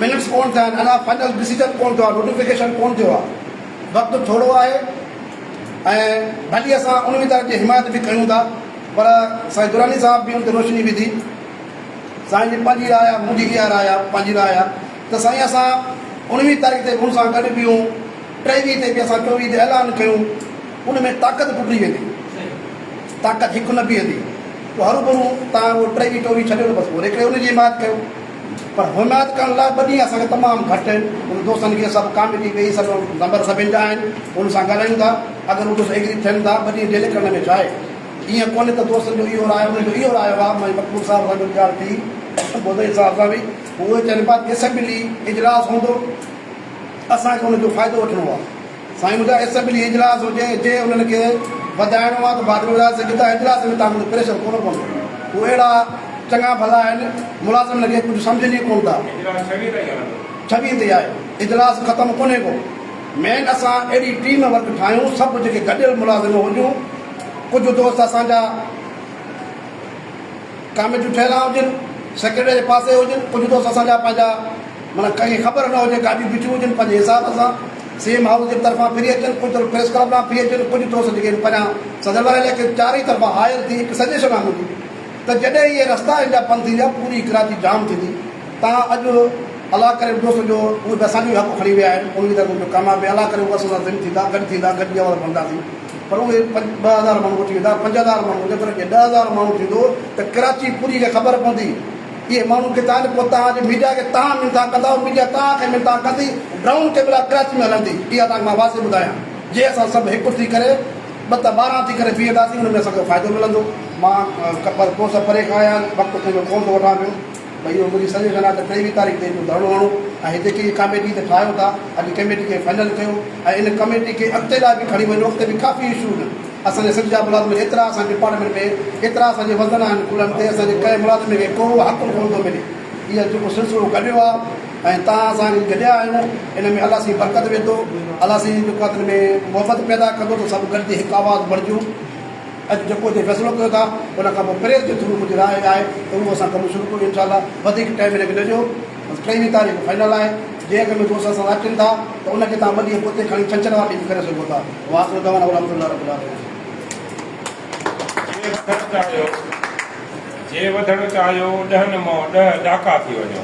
मिनट्स कोन थिया आहिनि, अञा फाइनल डिसीजन कोन थियो आहे, नोटिफिकेशन कोन थियो आहे, वक़्तु थोरो आहे। ऐं भली असां 19 तारीख़ जी हिमायत बि कयूं था, पर साईं दुरानी साहिब बि उन ते रोशनी विधी। साईं जी पंहिंजी राय आहे, मुंहिंजी इहा राय आहे, पंहिंजी राय आहे त साईं असां 19 तारीख़ ते उन सां गॾु बीहूं, 23 ते बि असां 24 ते ऐलान कयूं, उन में ताक़त पुटी वेंदी, ताक़त हिकु न बीहंदी। पोइ हरू भरू तव्हां उहो 23 24 छॾियो त बसि पोइ हिकिड़े उनजी हिमायत कयो। पर हिमायत करण लाइ 2 ॾींहं असांखे तमामु घटि आहिनि। उन दोस्तनि खे सभु कमेटी वेही सभु नंबर सभिनि जा आहिनि, उन सां ॻाल्हायूं था। अगरि उहो एग्री थियनि था 2 ॾींहं डिले करण में छा आहे, ईअं कोन्हे त दोस्तनि जो इहो राय, उनजो इहो राय आहे। मां मकबूल साहिब सां गॾु ॻाल्हि थी, बुधई साहिब सां बि, उहे चवनि पिया असेंबली इजलास हूंदो, असांखे उनजो फ़ाइदो वठिणो आहे। साईं ॿुधाए असेंबली इजलास हुजे, जे उन्हनि खे वधाइणो आहे त बाद में वधाए सघे था, इजलास में तव्हांजो प्रेशर कोन पवंदो। उहे अहिड़ा चङा भला आहिनि, मुलाज़िमनि खे कुझु सम्झनि ई कोन था। 26 ते आहे इजलास, ख़तमु कोन्हे को। मेन असां अहिड़ी टीम वर्क ठाहियूं, सभु जेके गॾियल मुलाज़िम हुजूं। कुझु दोस्त असांजा कमेटियूं ठहियलु हुजनि, सेक्रेटरी जे पासे हुजनि, कुझु दोस्त असांजा पंहिंजा माना कंहिंखे ख़बर न हुजे, गाॾियूं बीठियूं हुजनि पंहिंजे हिसाब सां सीएम हाउस जे तरफ़ां फ्री अचनि, कुझु प्रेस क्लब मां फ्री अचनि, कुझु दोस्त जेके पंहिंजा सदर वारे इलाइक़े 4 ई तरफ़ां हायर थी। हिकु सजेशन आहे मुंहिंजी त जॾहिं इहे रस्ता हिन जा बंदि थींदा, पूरी कराची जाम थींदी। तव्हां अॼु अलाह करे दोस्त जो उहे बि असांजो हक़ खणी विया आहिनि, उन जो कम आहे, अलाह करे उहे असां सां थींदा, गॾु थींदा, गॾु जवाब कंदासीं। पर उहे 2000 माण्हू वठी वेंदा, 5000 माण्हू, जेकर 10,000 माण्हू थींदो त कराची पूरी खे ख़बर पवंदी। इहे माण्हू किथां आहिनि, पोइ तव्हांजे मीडिया खे तव्हां मिनता कंदा, मीडिया तव्हांखे मिनता कंदी, ग्राउंड कैमरा कराची में हलंदी। इहा तव्हांखे मां वाज़े ॿुधायां, जे असां सभु हिकु थी करे 2 त 12 थी करे बीहंदासीं, हुन में असांखे फ़ाइदो मिलंदो। मां दोस्त परे खां आया, वक़्तु पंहिंजो कोन थो वठां पियो। भई इहो मुंहिंजी सजेशन आहे त 23 तारीख़ ते धरणो हणूं ऐं हिते की कमेटी ते ठाहियो था, अॼु कमेटी खे फाइनल कयो ऐं इन कमेटी खे अॻिते लाइ बि खणी वञो। अॻिते बि काफ़ी इशूज़ आहिनि असांजे सिंध जा मुलाज़िम, एतिरा असांजे डिपार्टमेंट में एतिरा असांजे वज़न आहिनि कुलनि ते, असांजे कंहिं मुलाज़िम खे को हक़ु कोन थो मिले। इहा जेको सिलसिलो गॾियो आहे ऐं तव्हां असांखे गॾिया आहियूं, इन में अलाह साईं बरकत वेंदो, अलाह साईं जेको इन में मुहबत पैदा कंदो, त सभु गॾिजी हिकु आवाज़ बणिजूं। अॼु जेको हिते फ़ैसिलो कयो था, उन खां पोइ प्रेस जे थ्रू मुंहिंजी राय आहे त उहो असां कमु शुरू कयूं इनशाला। वधीक टाइम हिनखे ॾिजो, 23 तारीख़ फाइनल आहे। जंहिं अॻ में दोस्त असां अचनि था त उनखे तव्हां 2 ॾींहं पोइ खणी छंछरु वारी बि करे सघो था। वासो दवान अलहमदुलिल्लाह रब्बिल आलमीन। जे वधणु चाहियो 10 मां 10 ॾाका थी वञो,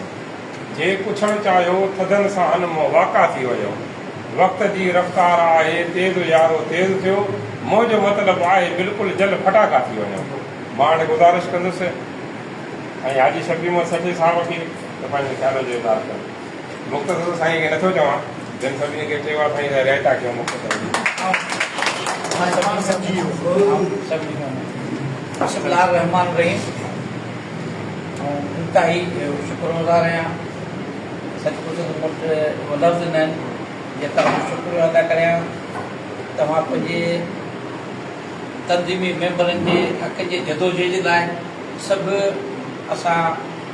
जे पुछणु चाहियो थधनि सां अन मां वाका थी वञो। वक़्त जी रफ़्तार आहे तेज़ यारो तेज़ थियो, मुंहिंजो मतिलबु आहे बिल्कुलु जल फटाका थी वञो। मां हाणे गुज़ारिश कंदुसि ऐं हाजी शबीर मोहम्मद सची साहिब खे त पंहिंजे ख़्याल जो इज़हार कनि। मुख़्तसर साईं खे नथो चवां, जन सभिनी खे चयो आहे साईं रियायता कयो मुख़्तसर। बिस्मिल्लाह रहमान रहीम। इंतहाई शुक्रगुज़ार आहियां। सचमुच वटि लफ़्ज़ न आहिनि जे तव्हां शुक्र अदा करियां। तव्हां पंहिंजे तंज़ीमी मेंबरनि जे हक़ जे जदोजहद लाइ सभु असां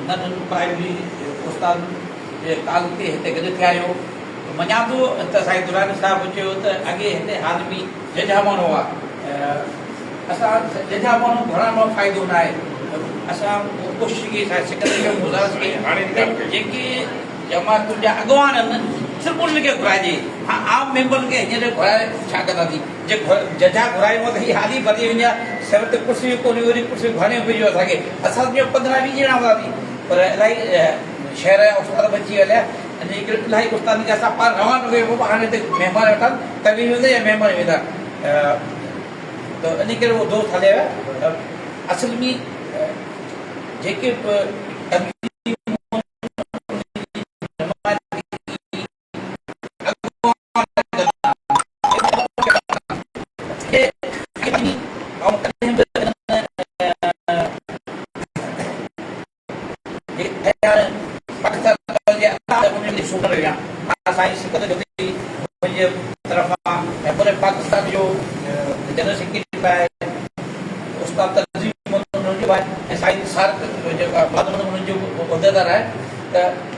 नंढनि प्राइमरी उस्तादनि जे ताल ते हिते गॾु थिया आहियूं। मञा थो त साईं दुरानी साहिबु चयो त अॻे हिते आदमी जझा माण्हू आहे, असां जझा माण्हू घणा माण्हू फ़ाइदो न आहे। असां कोशिशि कई सेक्रेटरी खे गुज़ारिश कई हाणे जी ॻाल्हि कई। जेके जमातुनि जा अॻवान आहिनि सिर्फ़ु उन्हनि खे घुराइजे हा आम मेंबरनि खे हींअर घुराए छा कंदासीं जे जजा घुरायूं त हीअ हाली भरिजी वञे सर ते कुर्सी कोन्हे वरी कुर्सी घुराइणी पइजो असांखे असां सम्झो 15-20 ॼणा हूंदासीं पर इलाही शहर जा उस्ताद बची विया अने इलाही उस्तादनि खे असां पाण रवानो कयो हाणे हिते महिमान वेठा तव्हीं वेंदा या महिमान वेंदा त इन करे उहो दोस्त हलिया असल में जेके पाकिस्तान जो जनरल सेक्रेटरी उस्ताद तनज़ीम साईं सारक जेका उहिदेदार आहे त